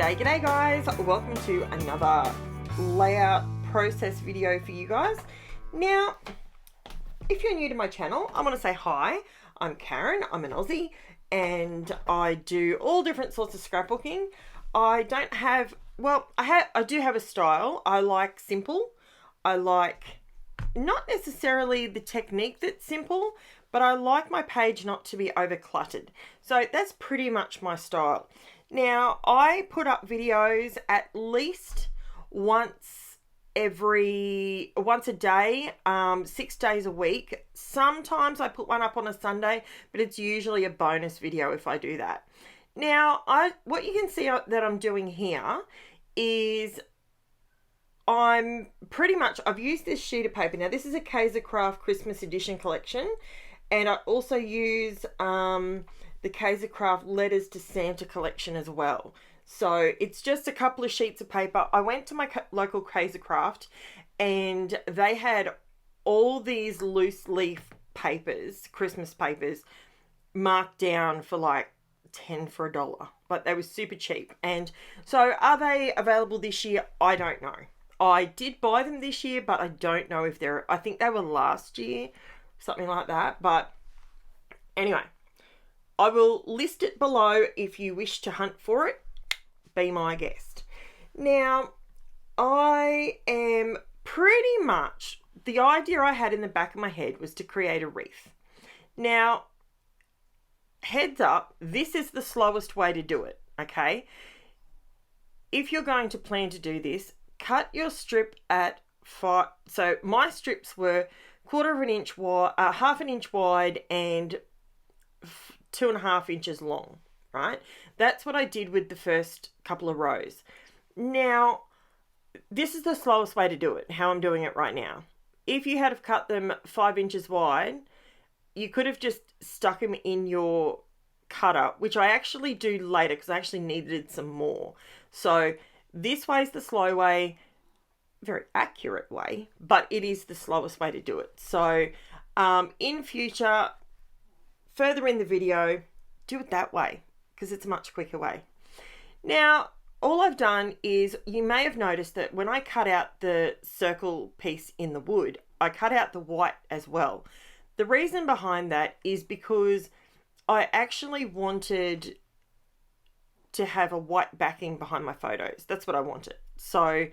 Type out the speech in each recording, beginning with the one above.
G'day guys, welcome to another layout process video for you guys. Now, if you're new to my channel, I want to say hi. I'm Karen, I'm an Aussie, and I do all different sorts of scrapbooking. I don't have, well, I do have a style. I like simple. I like not necessarily the technique that's simple, but I like my page not to be over cluttered. So that's pretty much my style. Now, I put up videos at least once a day, 6 days a week. Sometimes I put one up on a Sunday, but it's usually a bonus video if I do that. Now, what you can see that I'm doing here is I've used this sheet of paper. Now, this is a KAISERCRAFT Christmas edition collection, and I also use the KAISERCRAFT Letters to Santa collection as well. So it's just a couple of sheets of paper. I went to my local KAISERCRAFT and they had all these loose leaf papers, Christmas papers, marked down for like 10 for $1. Like, they were super cheap. And so are they available this year? I don't know. I did buy them this year, but I don't know if I think they were last year, something like that. But anyway, I will list it below if you wish to hunt for it. Be my guest. Now, I am pretty much, the idea I had in the back of my head was to create a wreath. Now, heads up, this is the slowest way to do it, okay? If you're going to plan to do this, cut your strip at 5. So my strips were half an inch wide and 2.5 inches long, right? That's what I did with the first couple of rows. Now, this is the slowest way to do it, how I'm doing it right now. If you had have cut them 5 inches wide, you could have just stuck them in your cutter, which I actually do later because I actually needed some more. So this way is the slow way, very accurate way, but it is the slowest way to do it. So in future, further in the video, do it that way because it's a much quicker way. Now, all I've done is, you may have noticed that when I cut out the circle piece in the wood, I cut out the white as well. The reason behind that is because I actually wanted to have a white backing behind my photos. That's what I wanted. So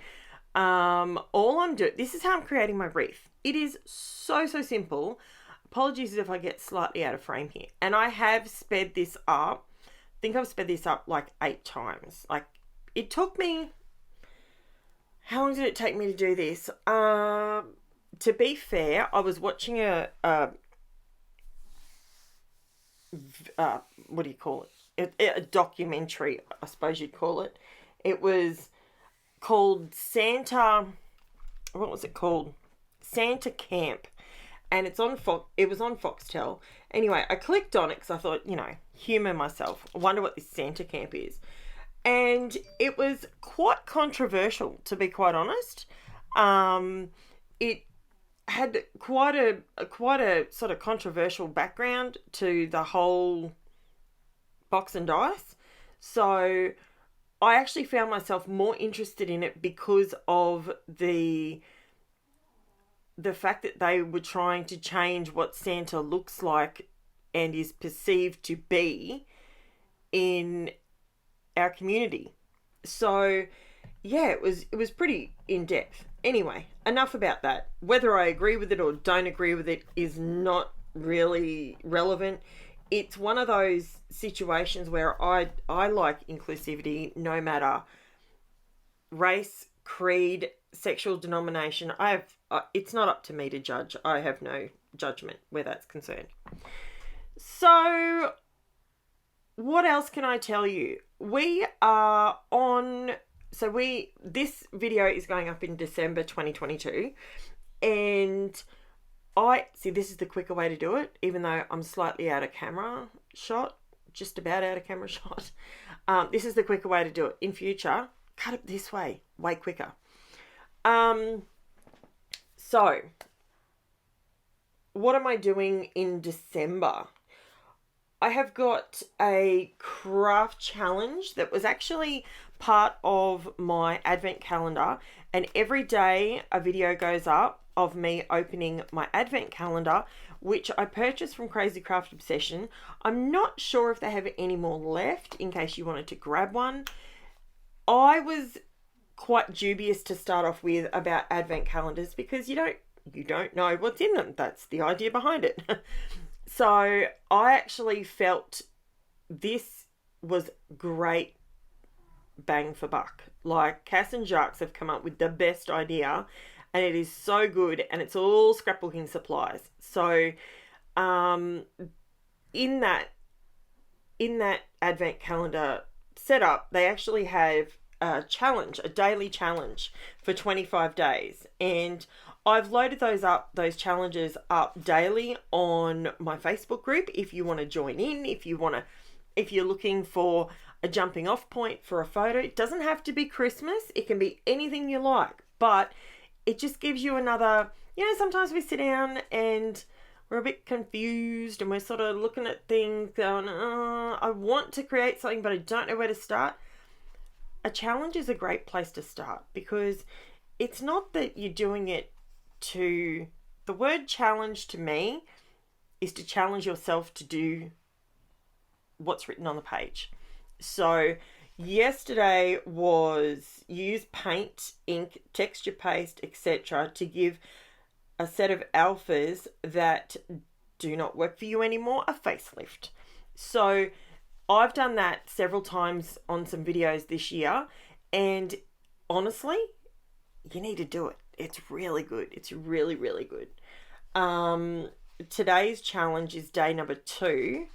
all I'm doing, this is how I'm creating my wreath. It is so simple. Apologies if I get slightly out of frame here. And I have sped this up. I think I've sped this up like 8 times. Like, it took me, how long did it take me to do this? To be fair, I was watching a what do you call it? A documentary, I suppose you'd call it. It was called Santa, what was it called? Santa Camp. And it was on Foxtel. Anyway, I clicked on it because I thought, humour myself. I wonder what this Santa Camp is. And it was quite controversial, to be quite honest. It had quite a sort of controversial background to the whole box and dice. So I actually found myself more interested in it because of the fact that they were trying to change what Santa looks like and is perceived to be in our community. So yeah, it was pretty in-depth. Anyway, enough about that. Whether I agree with it or don't agree with it is not really relevant. It's one of those situations where I like inclusivity no matter race, creed, sexual denomination. It's not up to me to judge. I have no judgment where that's concerned. So what else can I tell you? This video is going up in December 2022, and this is the quicker way to do it, even though I'm slightly out of camera shot, just about out of camera shot. This is the quicker way to do it. In future, cut it this way quicker. So what am I doing in December? I have got a craft challenge that was actually part of my advent calendar, and every day a video goes up of me opening my advent calendar, which I purchased from KAISERCRAFT Obsession. I'm not sure if they have any more left in case you wanted to grab one. I was quite dubious to start off with about advent calendars because you don't know what's in them. That's the idea behind it. So I actually felt this was great bang for buck. Like, Cass and Jacques have come up with the best idea, and it is so good, and it's all scrapbooking supplies. So in that advent calendar setup, they actually have a challenge, a daily challenge for 25 days, and I've loaded those challenges up daily on my Facebook group. If you want to join in, if you're looking for a jumping off point for a photo, it doesn't have to be Christmas. It can be anything you like, but it just gives you another, sometimes we sit down and we're a bit confused and we're sort of looking at things going, I want to create something, but I don't know where to start. A challenge is a great place to start, because it's not that you're doing it the word challenge to me is to challenge yourself to do what's written on the page. So yesterday was use paint, ink, texture paste, etc. to give a set of alphas that do not work for you anymore a facelift. So I've done that several times on some videos this year, and honestly, you need to do it. It's really good. It's really, really good. Today's challenge is day number 2,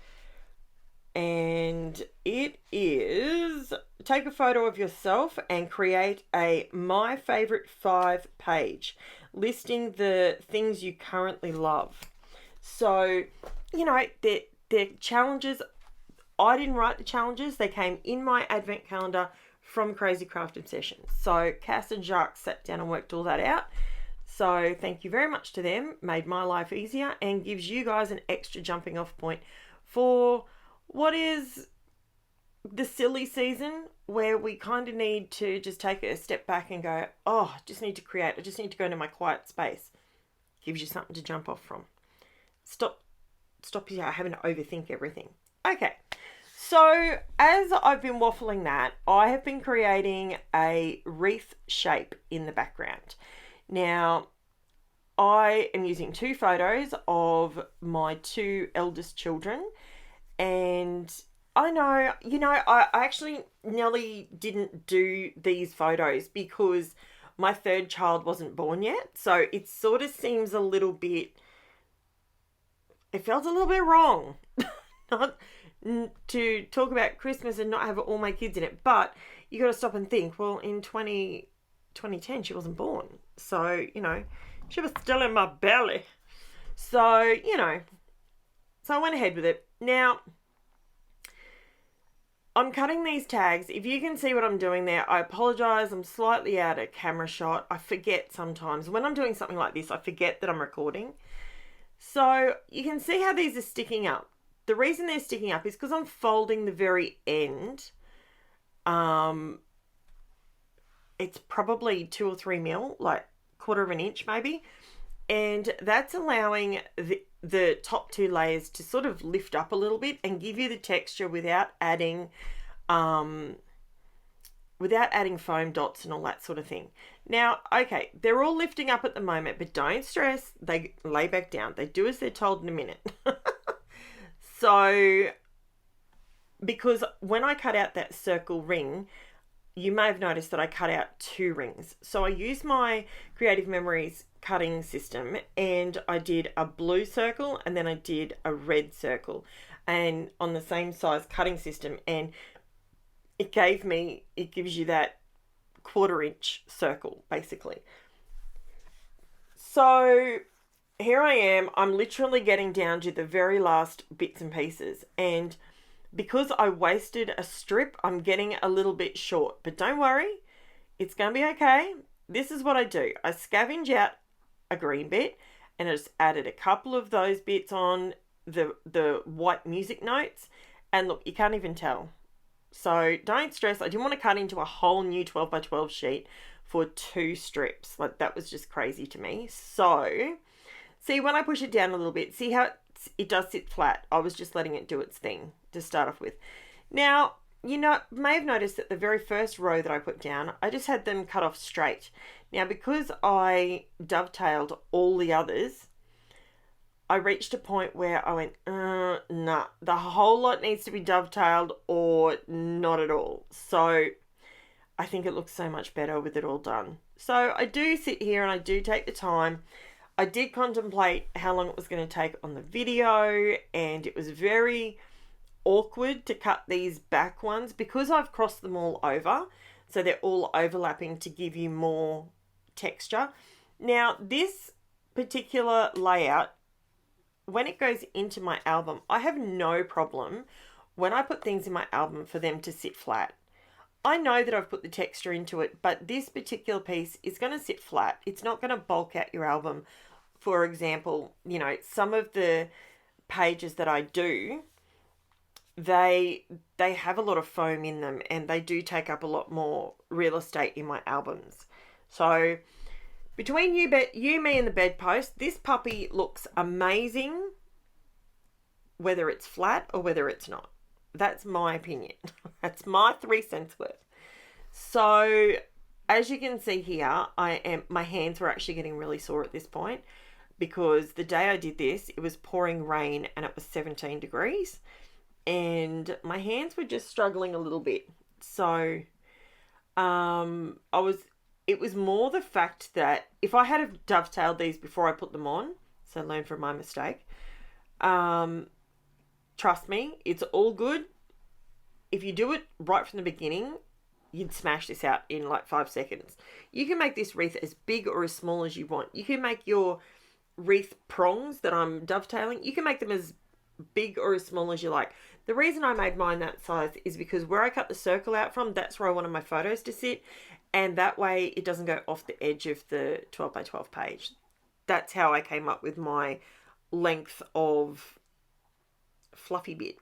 and it is take a photo of yourself and create a My Favorite 5 page listing the things you currently love. So, they're challenges. I didn't write the challenges. They came in my advent calendar from KAISERCRAFT Obsession. So Cass and Jacques sat down and worked all that out. So thank you very much to them. Made my life easier and gives you guys an extra jumping off point for what is the silly season, where we kind of need to just take a step back and go, I just need to create. I just need to go into my quiet space. Gives you something to jump off from. Stop you having to overthink everything. Okay. So as I've been waffling that, I have been creating a wreath shape in the background. Now, I am using 2 photos of my 2 eldest children, and I know, I actually nearly didn't do these photos because my 3rd child wasn't born yet. So it sort of seems a little bit, it felt a little bit wrong. Not to talk about Christmas and not have all my kids in it, but you got to stop and think, well, in 2010 she wasn't born, so she was still in my belly, so so I went ahead with it. Now I'm cutting these tags. If you can see what I'm doing there, I apologize, I'm slightly out of camera shot. I forget sometimes when I'm doing something like this, I forget that I'm recording. So you can see how these are sticking up. The reason they're sticking up is because I'm folding the very end. It's probably 2 or 3 mil, like 1/4 of an inch maybe. And that's allowing the top 2 layers to sort of lift up a little bit and give you the texture without adding foam dots and all that sort of thing. Now, okay, they're all lifting up at the moment, but don't stress. They lay back down. They do as they're told in a minute. So, because when I cut out that circle ring, you may have noticed that I cut out 2 rings. So I used my Creative Memories cutting system, and I did a blue circle and then I did a red circle, and on the same size cutting system, and it gives you that 1/4 inch circle basically. So here I am, I'm literally getting down to the very last bits and pieces, and because I wasted a strip, I'm getting a little bit short, but don't worry, it's going to be okay. This is what I do. I scavenge out a green bit and I just added a couple of those bits on the white music notes, and look, you can't even tell. So don't stress. I didn't want to cut into a whole new 12 by 12 sheet for 2 strips. Like, that was just crazy to me. So see, when I push it down a little bit, see how it does sit flat. I was just letting it do its thing to start off with. Now, you may have noticed that the very first row that I put down, I just had them cut off straight. Now, because I dovetailed all the others, I reached a point where I went, nah, the whole lot needs to be dovetailed or not at all. So I think it looks so much better with it all done. So I do sit here and I do take the time. I did contemplate how long it was going to take on the video, and it was very awkward to cut these back ones because I've crossed them all over, so they're all overlapping to give you more texture. Now, this particular layout, when it goes into my album, I have no problem when I put things in my album for them to sit flat. I know that I've put the texture into it, but this particular piece is going to sit flat. It's not going to bulk out your album. For example, some of the pages that I do, they have a lot of foam in them, and they do take up a lot more real estate in my albums. So between you, me, and the bedpost, this puppy looks amazing, whether it's flat or whether it's not. That's my opinion. That's my 3 cents worth. So as you can see here, my hands were actually getting really sore at this point, because the day I did this, it was pouring rain and it was 17 degrees. And my hands were just struggling a little bit. So it was more the fact that if I had have dovetailed these before I put them on, so learn from my mistake, trust me, it's all good. If you do it right from the beginning, you'd smash this out in like 5 seconds. You can make this wreath as big or as small as you want. You can make your wreath prongs that I'm dovetailing, you can make them as big or as small as you like. The reason I made mine that size is because where I cut the circle out from, that's where I wanted my photos to sit, and that way it doesn't go off the edge of the 12 by 12 page. That's how I came up with my length of fluffy bit.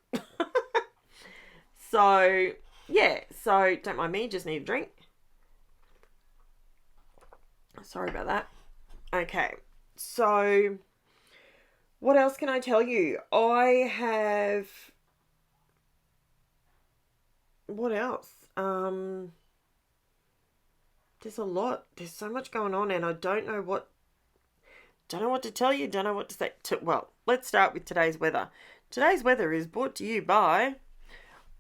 So yeah, so don't mind me, just need a drink. Sorry about that. Okay, so what else can I tell you? I have... What else? There's a lot. There's so much going on, and I don't know what to tell you. Don't know what to say. Well, let's start with today's weather. Today's weather is brought to you by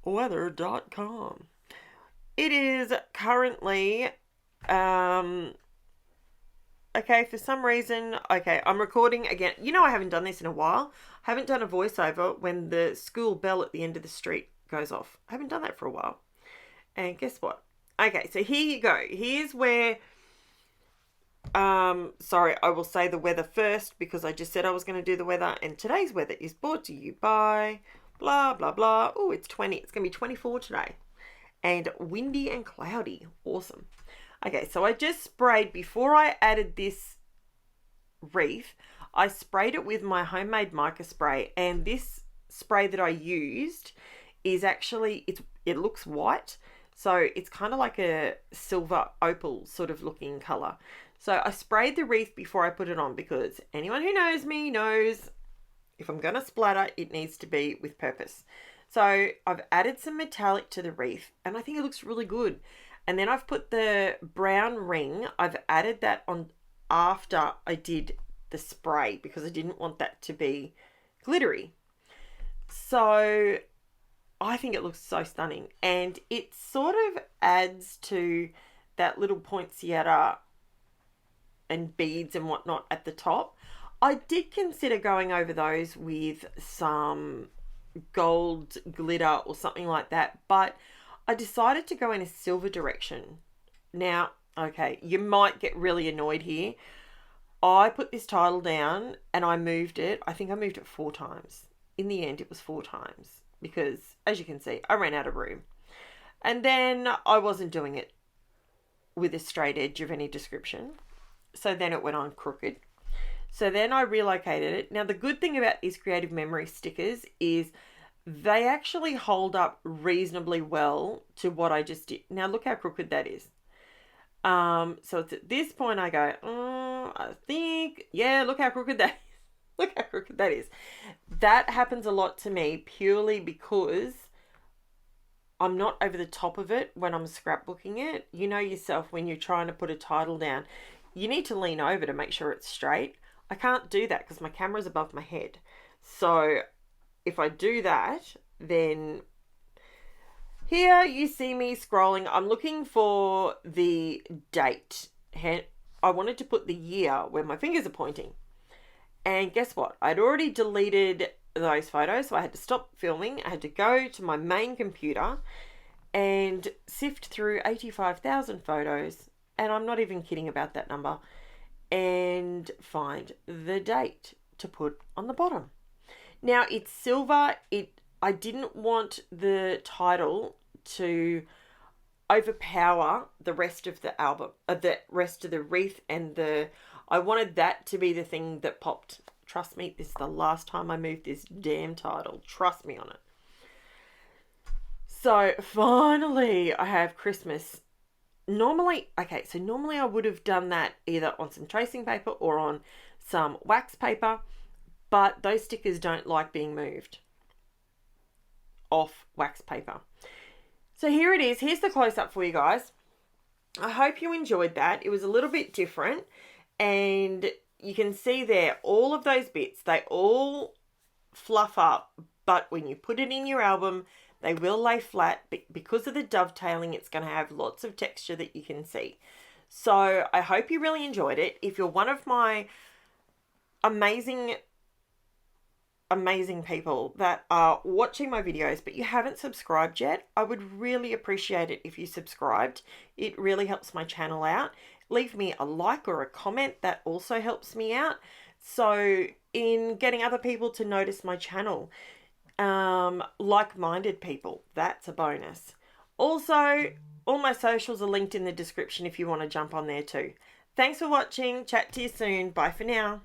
weather.com. It is currently... Okay, for some reason, I'm recording again. I haven't done this in a while. I haven't done a voiceover when the school bell at the end of the street goes off. I haven't done that for a while. And guess what? Okay, so here you go. Here's where... sorry, I will say the weather first because I just said I was going to do the weather. And today's weather is brought to you by blah, blah, blah. Oh, it's 20. It's going to be 24 today. And windy and cloudy. Awesome. Okay, so I just sprayed, before I added this wreath, I sprayed it with my homemade mica spray, and this spray that I used is actually, it looks white, so it's kind of like a silver opal sort of looking colour. So I sprayed the wreath before I put it on, because anyone who knows me knows if I'm going to splatter, it needs to be with purpose. So I've added some metallic to the wreath, and I think it looks really good. And then I've put the brown ring, I've added that on after I did the spray, because I didn't want that to be glittery. So I think it looks so stunning, and it sort of adds to that little poinsettia and beads and whatnot at the top. I did consider going over those with some gold glitter or something like that, but I decided to go in a silver direction. Now, okay, you might get really annoyed here. I put this title down and I moved it. I think I moved it 4 times. In the end, it was 4 times because, as you can see, I ran out of room. And then I wasn't doing it with a straight edge of any description. So then it went on crooked. So then I relocated it. Now, the good thing about these Creative Memory stickers is they actually hold up reasonably well to what I just did. Now look how crooked that is. So it's at this point I go, I think, yeah, look how crooked that is. Look how crooked that is. That happens a lot to me purely because I'm not over the top of it when I'm scrapbooking it. You know yourself, when you're trying to put a title down, you need to lean over to make sure it's straight. I can't do that because my camera's above my head. So if I do that, then here you see me scrolling. I'm looking for the date. I wanted to put the year where my fingers are pointing. And guess what? I'd already deleted those photos, so I had to stop filming. I had to go to my main computer and sift through 85,000 photos, and I'm not even kidding about that number, and find the date to put on the bottom. Now it's silver. I didn't want the title to overpower the rest of the album, the rest of the wreath, and I wanted that to be the thing that popped. Trust me, this is the last time I move this damn title. Trust me on it. So finally I have Christmas. Normally I would have done that either on some tracing paper or on some wax paper, but those stickers don't like being moved off wax paper. So here it is. Here's the close-up for you guys. I hope you enjoyed that. It was a little bit different, and you can see there all of those bits, they all fluff up, but when you put it in your album, they will lay flat. Because of the dovetailing, it's going to have lots of texture that you can see. So I hope you really enjoyed it. If you're one of my amazing people that are watching my videos but you haven't subscribed yet, I would really appreciate it if you subscribed. It really helps my channel out. Leave me a like or a comment. That also helps me out. So in getting other people to notice my channel, like-minded people, that's a bonus. Also, all my socials are linked in the description if you want to jump on there too. Thanks for watching. Chat to you soon. Bye for now.